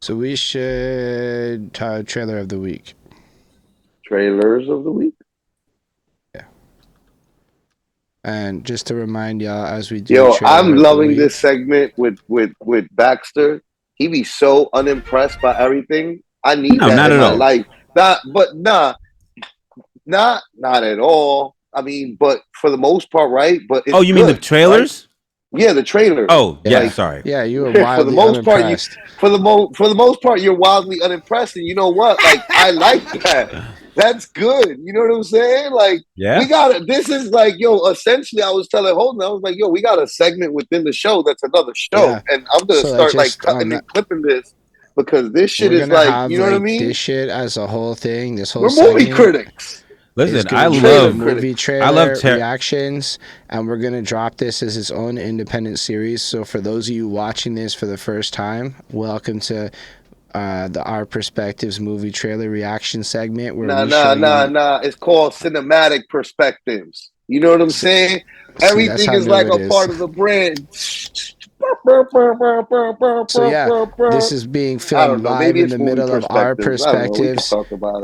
So we should trailer of the week. Trailers of the week. Yeah. And just to remind y'all, as we do, yo, I'm loving this segment with Baxter. He be so unimpressed by everything. I need that in my life. Not at all. I mean, but for the most part, right? But it's you mean the trailers? Right? Yeah, the trailer. Oh, yeah, sorry. Yeah, you were wildly unimpressed. For the most part, you're wildly unimpressed, and you know what? Like, I like that. That's good. You know what I'm saying? Like, we got it. This is like, yo. Essentially, I was telling Holden, I was like, yo, we got a segment within the show that's another show, and I'm gonna start like cutting and clipping this because this shit is like, you know what I mean? This shit as a whole thing. This whole we're movie critics. Listen, I love movie trailer reactions, and we're gonna drop this as its own independent series. So for those of you watching this for the first time, welcome to the Our Perspectives movie trailer reaction segment. Where nah. It's called cinematic perspectives. You know what I'm saying? Everything is like a part of the brand. So yeah, this is being filmed live in the middle of Our Perspectives.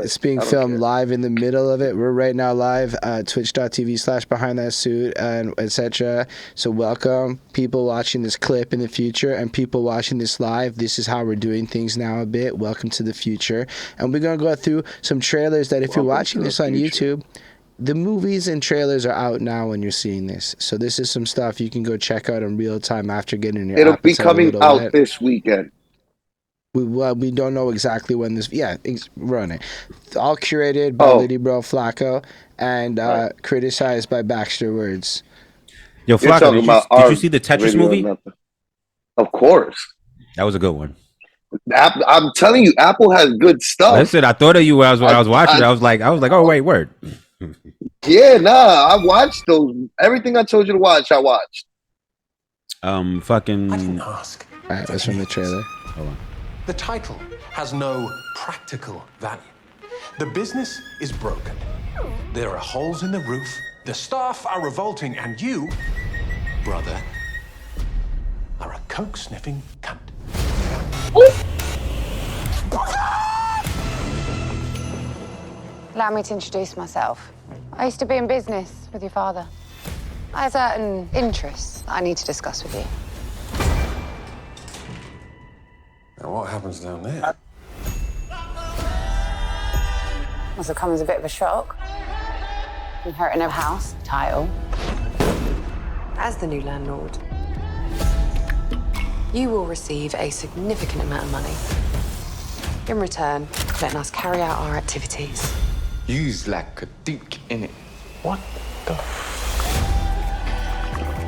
It's being filmed live in the middle of it. We're right now live at twitch.tv/behind that suit and etc. So welcome people watching this clip in the future and people watching this live. This is how we're doing things now a bit. Welcome to the future. And we're going to go through some trailers that if you're watching this on YouTube, the movies and trailers are out now when you're seeing this. So this is some stuff you can go check out in real time after getting your It'll be coming out this weekend. We don't know exactly when this... Yeah, we're on it. All curated by Liddy Bro Flacco and criticized by Baxter Words. Yo, Flacco, did you see the Tetris movie? Of course. That was a good one. I'm telling you, Apple has good stuff. Listen, I thought of you when I was watching it. I was like, oh, wait, word. Yeah, I watched those. Everything I told you to watch, I watched. Fucking. I didn't ask. All right, that's from the trailer. Hold on. The title has no practical value. The business is broken. There are holes in the roof. The staff are revolting, and you, brother, are a coke-sniffing cunt. Allow me to introduce myself. I used to be in business with your father. I have certain interests that I need to discuss with you. Now, what happens down there? Must have come as a bit of a shock. Inheriting a house, title. As the new landlord, you will receive a significant amount of money. In return, letting us carry out our activities. You's like a dink in it. What the?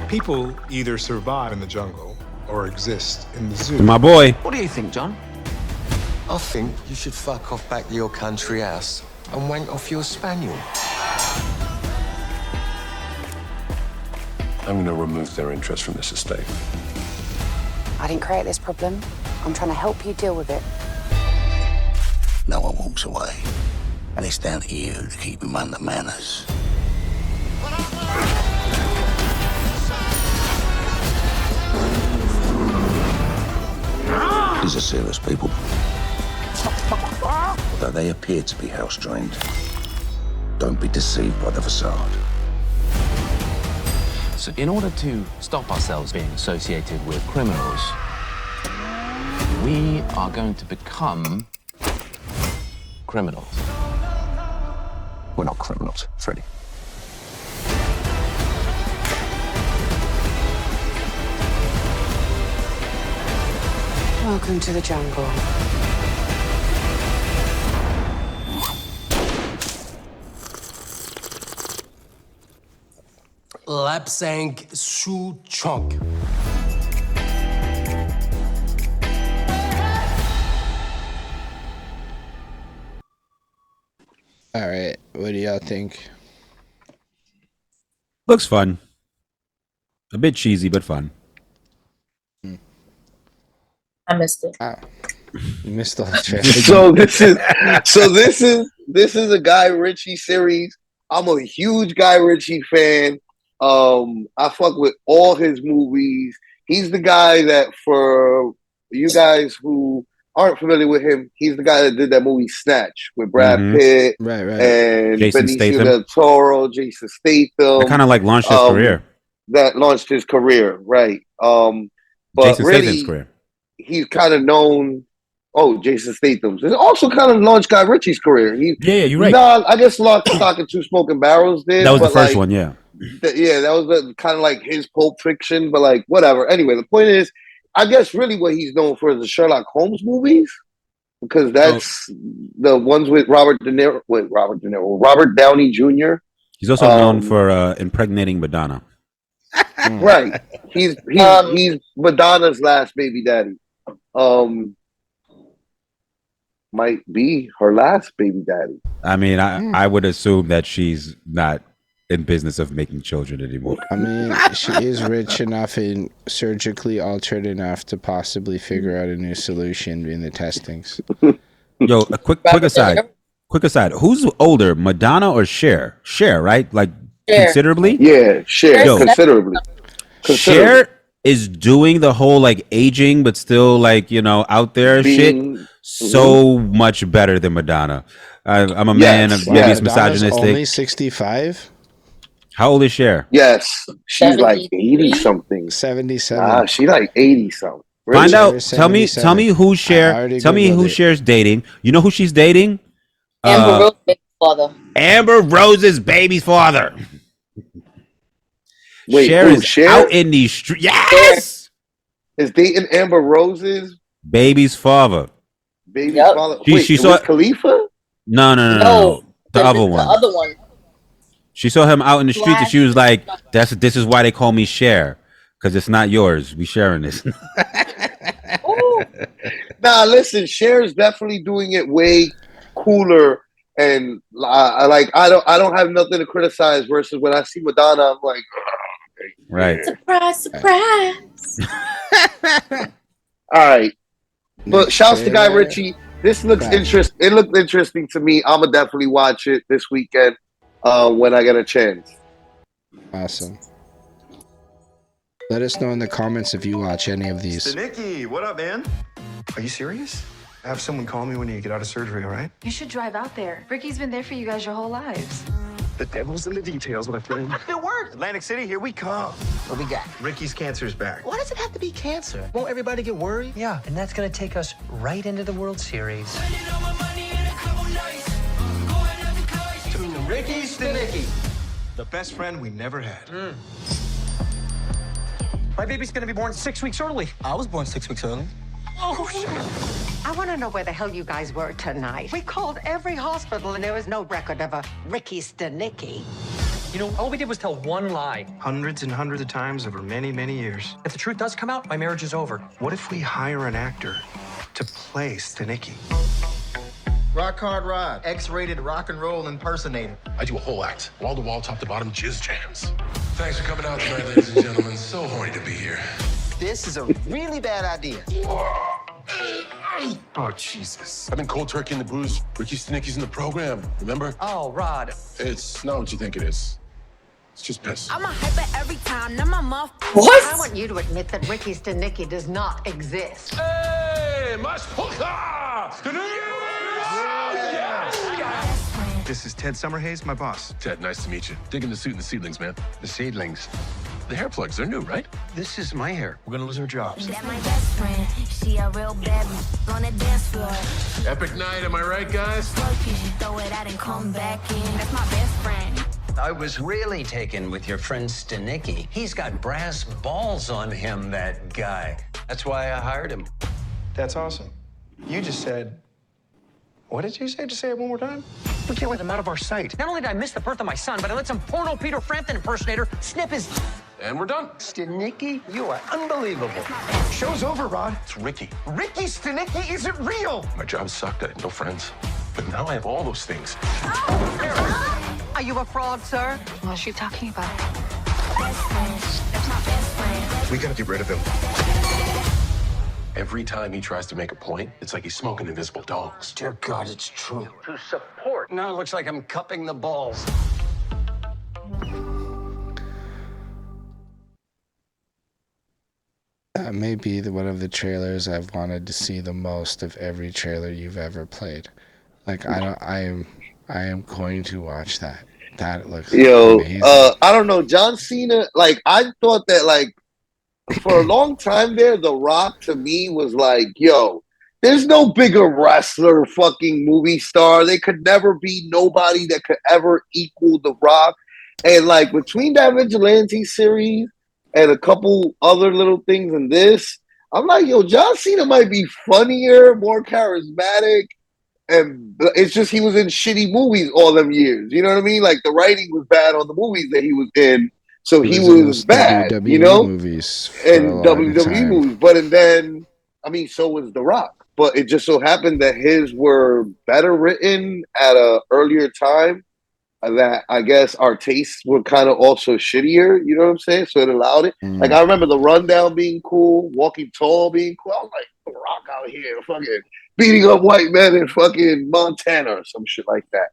People either survive in the jungle or exist in the zoo. My boy. What do you think, John? I think you should fuck off back to your country house and wank off your spaniel. I'm going to remove their interest from this estate. I didn't create this problem. I'm trying to help you deal with it. No one walks away. And it's down to you to keep him under manners. These are serious people. Although they appear to be house-trained, don't be deceived by the facade. So in order to stop ourselves being associated with criminals, we are going to become criminals. We're not criminals, Freddy. Welcome to the jungle. Lapsang Su Chunk. All right, what do y'all think? Looks fun. A bit cheesy, but fun. I missed it. Oh. You missed all the this is a Guy Ritchie series. I'm a huge Guy Ritchie fan. I fuck with all his movies. He's the guy that, for you guys who aren't familiar with him, he's the guy that did that movie Snatch with Brad Pitt, and Jason Benicio Statham. del Toro, Jason Statham. That kind of like launched his career. That launched his career, right? But Jason really, Statham's career. He's kind of known. Oh, Jason Statham's. It also kind of launched Guy Ritchie's career. Yeah, you're right. Nah, I guess Lock, Stock, and Two Smoking Barrels did. That was the first one, yeah. That was kind of like his Pulp Fiction, but like whatever. Anyway, the point is, I guess really what he's known for is the Sherlock Holmes movies, because that's the ones with Robert Downey Jr. He's also known for impregnating Madonna. Right. He's Madonna's last baby daddy. Might be her last baby daddy. I mean, I would assume that she's not in business of making children anymore. I mean, she is rich enough and surgically altered enough to possibly figure out a new solution in the testings. Yo, a quick aside. Quick aside. Who's older, Madonna or Cher? Cher, right? Like considerably? Yeah, Cher, considerably. Cher is doing the whole like aging but still like, you know, out there shit so much better than Madonna. I'm a man of maybe it's misogynistic. Only 65? How old is Cher? Yes, she's like 80 something. 77. She like 80 something. Really? Find out. Tell me who Cher. Tell me who Cher's dating. You know who she's dating? Amber Rose's baby's father. Amber Rose's baby's father. Wait, Cher is out in these streets. Yes, is dating Amber Rose's baby's father. Baby's father. She saw Khalifa. No. The other one. The other one. She saw him out in the streets and she was like, this is why they call me Cher, because it's not yours. We sharing this. Nah, listen, Cher's definitely doing it way cooler, and I don't have nothing to criticize versus when I see Madonna, I'm like, right. Surprise. All right. But shouts to Guy Ritchie. This looks interesting. It looked interesting to me. I'm gonna definitely watch it this weekend when I get a chance. Awesome. Let us know in the comments if you watch any of these. Stanicky, what up, man? Are you serious? Have someone call me when you get out of surgery, all right? You should drive out there. Ricky's been there for you guys your whole lives. The devil's in the details, my friend. It worked. Atlantic City, here we come. What we got? Ricky's cancer's back. Why does it have to be cancer? Won't everybody get worried? Yeah, and that's going to take us right into the World Series. To Ricky Stanicky, the best friend we never had. My baby's going to be born 6 weeks early. I was born 6 weeks early. Oh, I want to know where the hell you guys were tonight. We called every hospital and there was no record of a Ricky Stanicky. You know, all we did was tell one lie. Hundreds and hundreds of times over many, many years. If the truth does come out, my marriage is over. What if we hire an actor to play Stanicky? Rock hard ride. X-rated rock and roll impersonator. I do a whole act. Wall to wall, top to bottom, jizz jams. Thanks for coming out tonight, ladies and gentlemen. So horny to be here. This is a really bad idea. Oh, Jesus. I've been cold turkey in the booze. Ricky Stanicky's in the program, remember? Oh, Rod. It's not what you think it is. It's just piss. I'm a hyper every time. Now my mouth. What? I want you to admit that Ricky Stanicky does not exist. Hey, mas puka! This is Ted Summerhays, my boss. Ted, nice to meet you. Digging the suit and the seedlings, man. The seedlings. The hair plugs, they're new, right? This is my hair. We're going to lose our jobs. That my best friend. She a real bad on the dance floor. Epic night, am I right, guys? Throw it out and come back in. That's my best friend. I was really taken with your friend Stanicky. He's got brass balls on him, that guy. That's why I hired him. That's awesome. You just said, what did you say? Just say it one more time. We can't let him out of our sight. Not only did I miss the birth of my son, but I let some porno Peter Frampton impersonator snip his... And we're done. Stanicky, you are unbelievable. Show's over, Rod. It's Ricky. Ricky Stanicky isn't real. My job sucked, I had no friends. But now I have all those things. Are you a fraud, sir? What's she talking about? Best friend. That's my best friend. We gotta get rid of him. Every time he tries to make a point, it's like he's smoking invisible dogs. Dear God, it's true. To support. Now it looks like I'm cupping the balls. That may be one of the trailers I've wanted to see the most of every trailer you've ever played. Like I am going to watch that. That looks amazing. I don't know, John Cena. Like I thought that like for a long time there, The Rock to me was like, yo, there's no bigger wrestler, fucking movie star. They could never be nobody that could ever equal The Rock. And like between that Vigilante series and a couple other little things in this, I'm like, yo, John Cena might be funnier, more charismatic. And it's just he was in shitty movies all them years. You know what I mean? Like the writing was bad on the movies that he was in. So he was bad, WWE you know? movies And WWE movies. But and then, I mean, so was The Rock. But it just so happened that his were better written at a earlier time. That I guess our tastes were kind of also shittier, you know what I'm saying? So it allowed it. Like I remember The Rundown being cool, Walking Tall being cool. I was like, The Rock out here, fucking beating up white men in fucking Montana or some shit like that.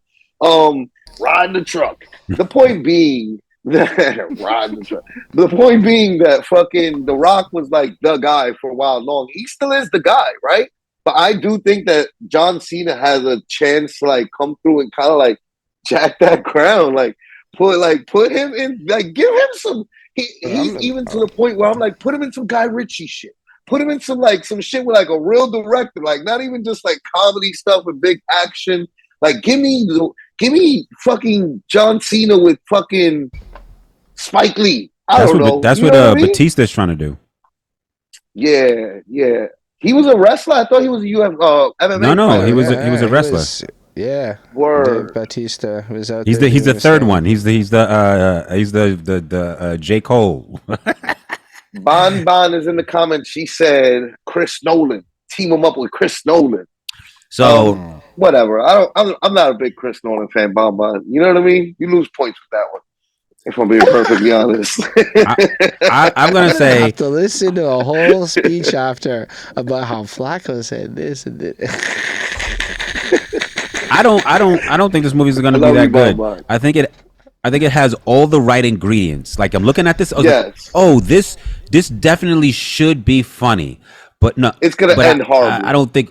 Riding the truck. The point being that riding the truck. The point being that fucking The Rock was like the guy for a while long. He still is the guy, right? But I do think that John Cena has a chance to like come through and kind of like jack that crown, like put him in, like give him some. He's even to the point where I'm like, put him in some Guy Ritchie shit. Put him in some shit with like a real director, like not even just like comedy stuff with big action. Like give me fucking John Cena with fucking Spike Lee. I don't know. That's what Batista's trying to do. Yeah. He was a wrestler. I thought he was a MMA. No, he was a wrestler. Yeah, word. Dave Batista was out. He's the third one. He's the J. Cole. Bon is in the comments. She said Chris Nolan. Team him up with Chris Nolan. So whatever. I'm not a big Chris Nolan fan. Bon. You know what I mean? You lose points with that one. If I'm being perfectly honest. I'm gonna say I have to listen to a whole speech after about how Flacco said this and this. I don't think this movie is going to be that good. I think it has all the right ingredients. Like I'm looking at this. Yes. This definitely should be funny, but no, it's going to end horribly. I don't think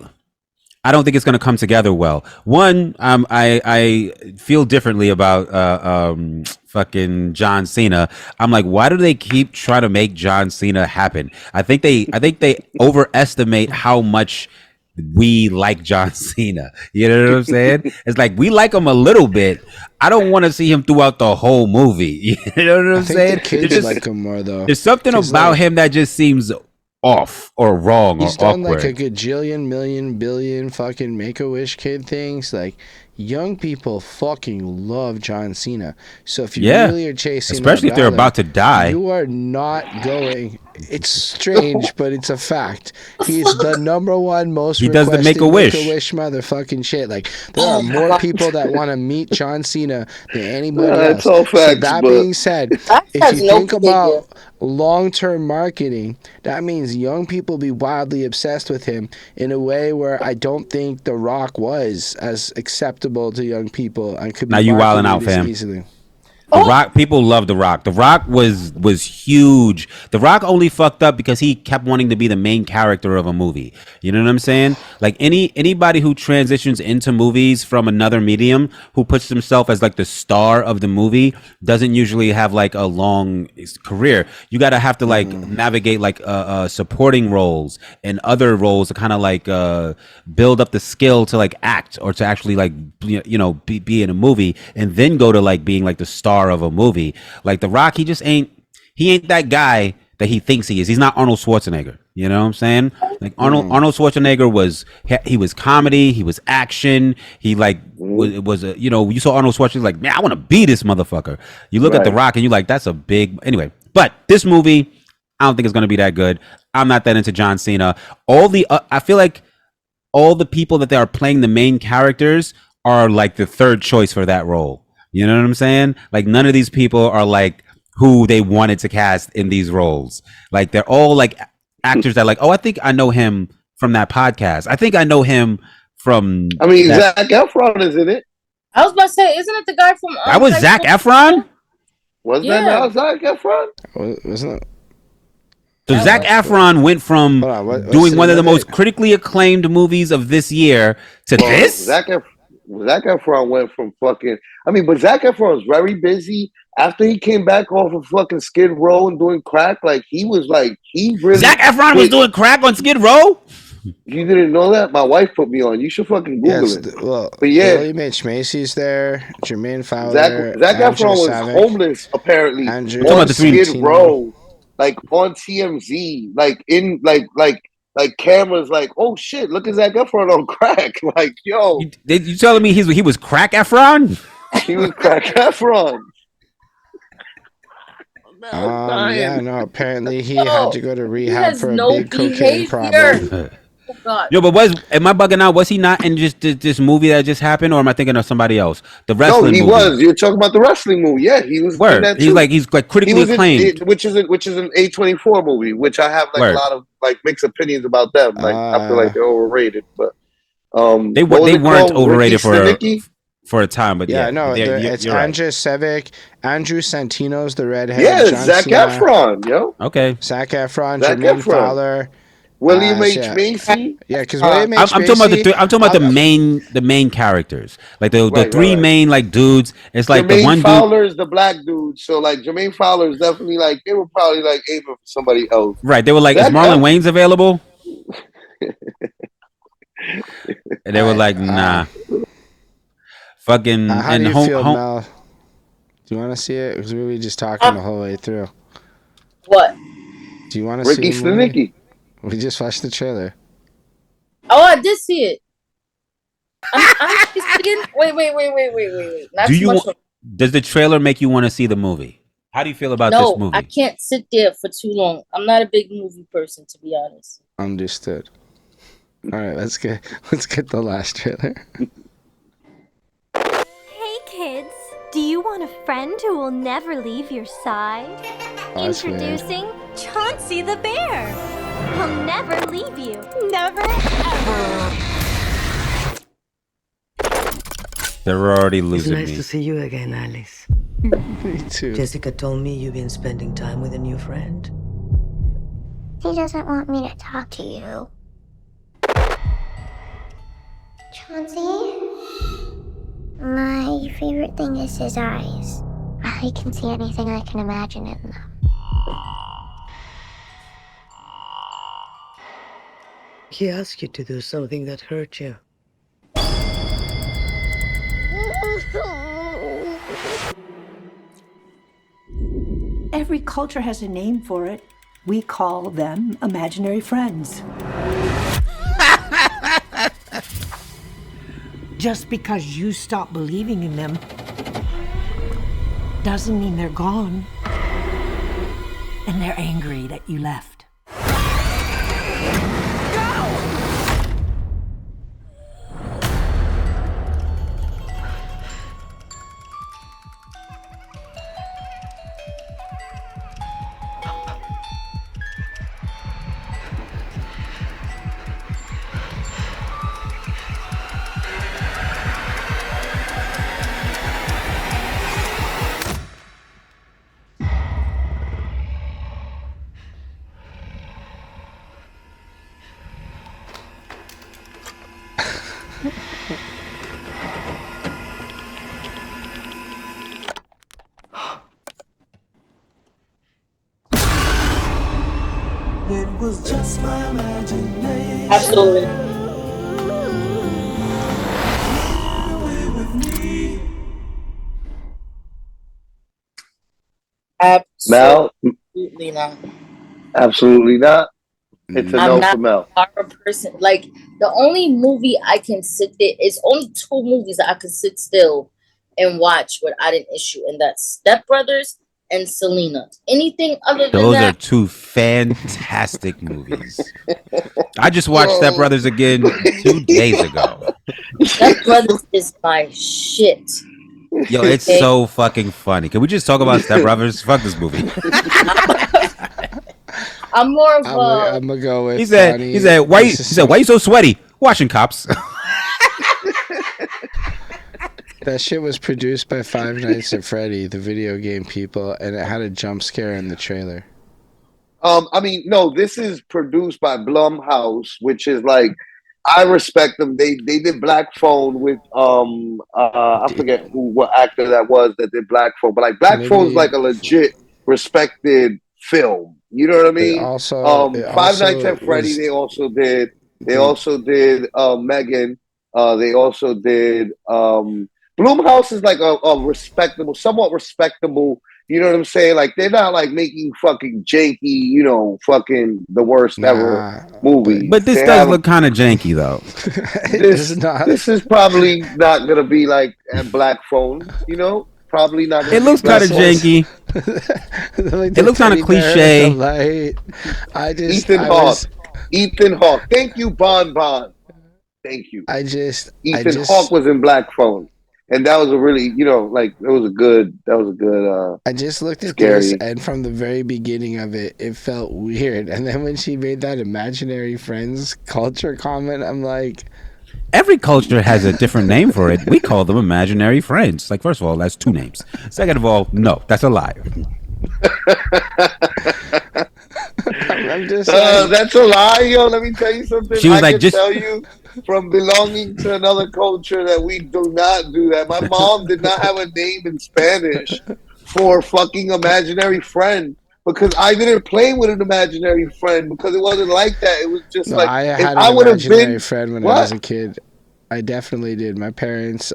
it's going to come together well. One, I feel differently about fucking John Cena. I'm like, why do they keep trying to make John Cena happen? I think they overestimate how much we like John Cena. You know what I'm saying? It's like we like him a little bit. I don't want to see him throughout the whole movie. You know what I'm saying? The kids like him more though. There's something about him that just seems off or wrong or awkward. He's done like a gajillion, million, billion fucking Make-A-Wish kid things. Like young people fucking love John Cena. So if you really are chasing, especially if they're about to die, you are not going. It's strange, but it's a fact. He's the number one most. He does the Make-A-Wish motherfucking shit. Like there are more people that want to meet John Cena than anybody else. That's all facts, so that being said, if you think about long-term marketing, that means young people be wildly obsessed with him in a way where I don't think The Rock was as acceptable to young people and could be. Now you wilding out, fam. Easily. The Rock, people love The Rock. The Rock was huge. The Rock only fucked up because he kept wanting to be the main character of a movie. You know what I'm saying? Like anybody who transitions into movies from another medium, who puts himself as like the star of the movie, doesn't usually have like a long career. You gotta have to like navigate like supporting roles and other roles to kind of like build up the skill to like act or to actually like be in a movie, and then go to like being like the star of a movie. Like The Rock, he ain't that guy that he thinks he is. He's not Arnold Schwarzenegger. You know what I'm saying? Like Arnold Schwarzenegger was comedy, he was action, he like was a, you saw Arnold Schwarzenegger like, man, I want to be this motherfucker. You look at The Rock and you're like, that's a big anyway. But this movie, I don't think it's gonna be that good. I'm not that into John Cena. I feel like all the people that they are playing the main characters are like the third choice for that role. You know what I'm saying? Like none of these people are like who they wanted to cast in these roles. Like they're all like actors that like, oh, I think I know him from that podcast. I think I know him from. I mean, Zac Efron is in it. I was about to say, isn't it the guy from? That was Zac Efron. Wasn't that now Zac Efron? Wasn't it? So Zac Efron went from doing one of the most critically acclaimed movies of this year to this. Zac Efron went from fucking. I mean, but Zac Efron was very busy after he came back off of fucking Skid Row and doing crack. Like he really. Zac Efron was doing crack on Skid Row. You didn't know that? My wife put me on. You should fucking Google it. But yeah, William H. Macy's there. Jermaine Fowler. Zac Efron was homeless apparently on Skid Row, like on TMZ, like in like cameras, like oh shit, look at Zac Efron on crack, like yo. You telling me he was crack Efron? He was crack Efron. Yeah, no. Apparently, he had to go to rehab for a big cocaine problem. Oh, God. Yo, but am I bugging out? Was he not in just this movie that just happened, or am I thinking of somebody else? The wrestling movie. No, he was. You're talking about the wrestling movie. Yeah, he was. Word. In that he's critically acclaimed, which is an A24 movie, which I have like a lot of like mixed opinions about them. Like I feel like they're overrated, but they weren't overrated for a time. But yeah, no, it's Andrzej Sevic, Andrew Santino's the redhead. Yeah, Zac Efron, yo. Okay, Zac Efron, Jermaine Fowler. William H. Macy. Yeah, because William H. I'm talking about the main characters, like the three main like dudes. It's like Jermaine the one Fowler is the black dude, so like Jermaine Fowler is definitely like they were probably like aiming for somebody else. Right? They were like, is Marlon Wayans available? And they were like, nah. Fucking. How do you feel, Mel? Do you want to see it? Because we were just talking the whole way through. What? Do you want to see Ricky Stanicky? We just watched the trailer. Oh, I did see it. Wait. Does the trailer make you want to see the movie? How do you feel about this movie? I can't sit there for too long. I'm not a big movie person, to be honest. Understood. All right, let's get the last trailer. Hey kids, do you want a friend who will never leave your side? Introducing Chauncey the bear. He'll never leave you. Never, ever. They're already losing It's nice me. to see you again, Alice. Me too. Jessica told me you've been spending time with a new friend. He doesn't want me to talk to you. Chauncey? My favorite thing is his eyes. I can see anything I can imagine in them. He asked you to do something that hurt you. Every culture has a name for it. We call them imaginary friends. Just because you stop believing in them doesn't mean they're gone. And they're angry that you left. It was just my imagination. Absolutely. Absolutely not. Absolutely not. It's a no for Mel. I'm not a horror person. Like, the only movie I can sit there is only two movies that I can sit still and watch without an issue, and that's Step Brothers and Selena. Anything other than Those that, are two fantastic movies. I just watched Step Brothers again 2 days ago. Step Brothers is my shit. Yo, it's so fucking funny. Can we just talk about Step Brothers? Fuck this movie. I'm more of I'm gonna go with. He said, why you so sweaty? Watching Cops. That shit was produced by Five Nights at Freddy, the video game people, and it had a jump scare in the trailer. I mean, no, this is produced by Blumhouse, which is like, I respect them. They did Black Phone with I forget what actor that was that did Black Phone, but like Black Phone's like a legit respected film. You know what I mean? Five Nights at Freddy. They also did. They also did Megan. They also did. Blumhouse is like a respectable, somewhat respectable. You know what I'm saying? Like they're not like making fucking janky, you know, fucking the worst ever movie. But this does look kind of janky though. This is probably not gonna be like a Black Phone, you know. Probably not. It looks kind of janky. It looks kind of cliche. Ethan Hawke. Thank you, Bon. Thank you. Ethan Hawke was in Black Phone. And that was a really, you know, like that was a good. I just looked at scary. this, and from the very beginning of it, it felt weird. And then when she made that imaginary friends culture comment, I'm like, every culture has a different name for it. We call them imaginary friends. Like, first of all, that's 2 names. Second of all, no, that's a lie. I'm just that's a lie, yo. Let me tell you something. She was I can tell you from belonging to another culture that we do not do that. My mom did not have a name in Spanish for fucking imaginary friend because I didn't play with an imaginary friend because it wasn't like that. It was just like I had an imaginary friend when I was a kid. I definitely did. My parents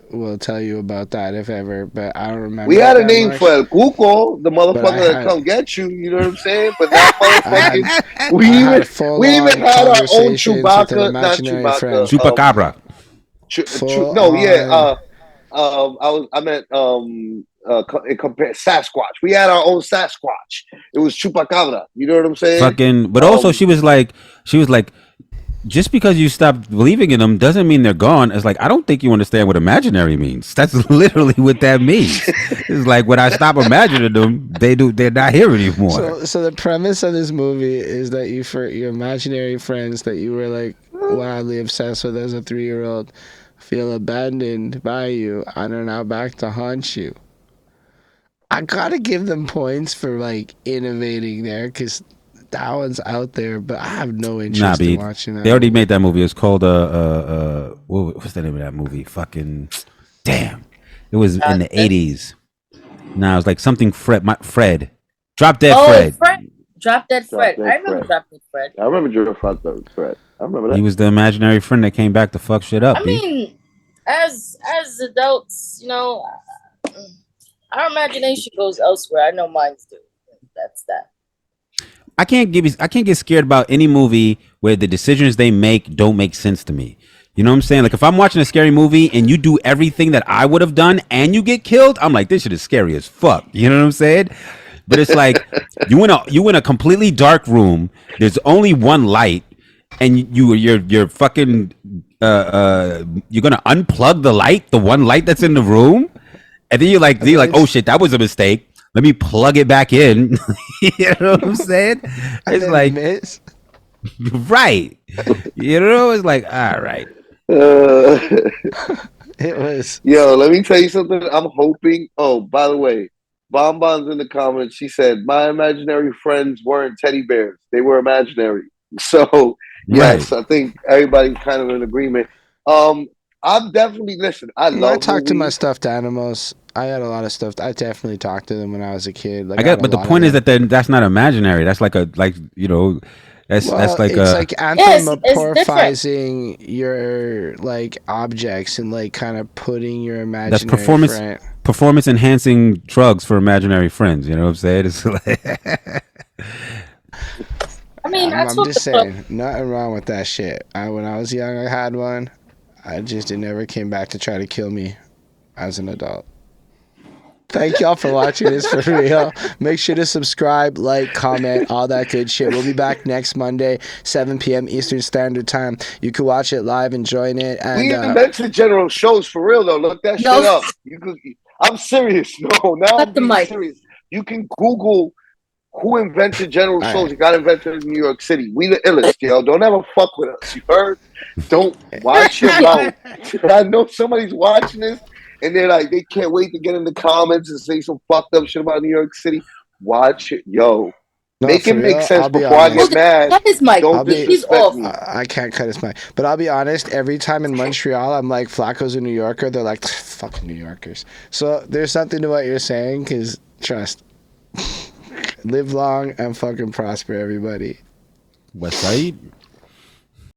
will tell you about that if ever, but I don't remember. We had a name for El Cuco, the motherfucker that come get you. You know what I'm saying? But that motherfucking, we even had our own Chewbacca, not Chewbacca, Chupacabra. I meant it compared Sasquatch. We had our own Sasquatch. It was Chupacabra. You know what I'm saying? But also she was like, just because you stopped believing in them doesn't mean they're gone. It's like, I don't think you understand what imaginary means. That's literally what that means. It's like when I stop imagining them, they're not here anymore. So the premise of this movie is that your imaginary friends that you were like wildly obsessed with as a 3-year-old feel abandoned by you and are now back to haunt you. I gotta give them points for like innovating there because that one's out there, but I have no interest in watching that. They already made that movie. It's called what's the name of that movie? Fucking damn! It was in the 80s. Nah, it was like something Fred. Drop Dead Fred. Drop Dead Fred. I remember Drop Dead Fred. I remember Drop Dead Fred. I remember that. He was the imaginary friend that came back to fuck shit up. I mean, as adults, you know, our imagination goes elsewhere. I know mine do. That's that. I can't get scared about any movie where the decisions they make don't make sense to me. You know what I'm saying? Like if I'm watching a scary movie and you do everything that I would have done and you get killed, I'm like, this shit is scary as fuck. You know what I'm saying? But it's like you in a completely dark room. There's only one light, and you're fucking you're gonna unplug the light, the one light that's in the room, and then you're like, oh shit, that was a mistake. Let me plug it back in. You know what I'm saying? It's like, right. You know, it's like, all right. It was. Yo, let me tell you something. I'm hoping. Oh, by the way, Bonbon's in the comments. She said, my imaginary friends weren't teddy bears. They were imaginary. So, yes, I think everybody's kind of in agreement. I'm definitely, listen, I talked to my stuffed animals. I had a lot of stuff. I definitely talked to them when I was a kid. Like, but the point is that that's not imaginary. That's like that's like it's like anthropomorphizing your like objects and like kind of putting your imaginary performance enhancing drugs for imaginary friends. You know what I'm saying? It's like I mean, I'm just saying, nothing wrong with that shit. When I was young, I had one. It never came back to try to kill me as an adult. Thank y'all for watching this for real. Make sure to subscribe, like, comment, all that good shit. We'll be back next Monday, 7 p.m. Eastern Standard Time. You can watch it live and join it. And, we invented general shows for real, though. Look that shit up. I'm serious. No, now I'm being serious. You can Google who invented general shows. It got invented in New York City. We the illest, yo. Don't ever fuck with us. You heard? Don't watch your mouth. I know somebody's watching this. And they're like, they can't wait to get in the comments and say some fucked up shit about New York City. Watch it, yo. No, Make it for make real, sense I'll be before I honest. get mad. Cut his mic. Don't He's disrespect off. me. I can't cut his mic. But I'll be honest, every time in Montreal, I'm like, Flacco's a New Yorker. They're like, fucking New Yorkers. So there's something to what you're saying, because trust. Live long and fucking prosper, everybody. West Side?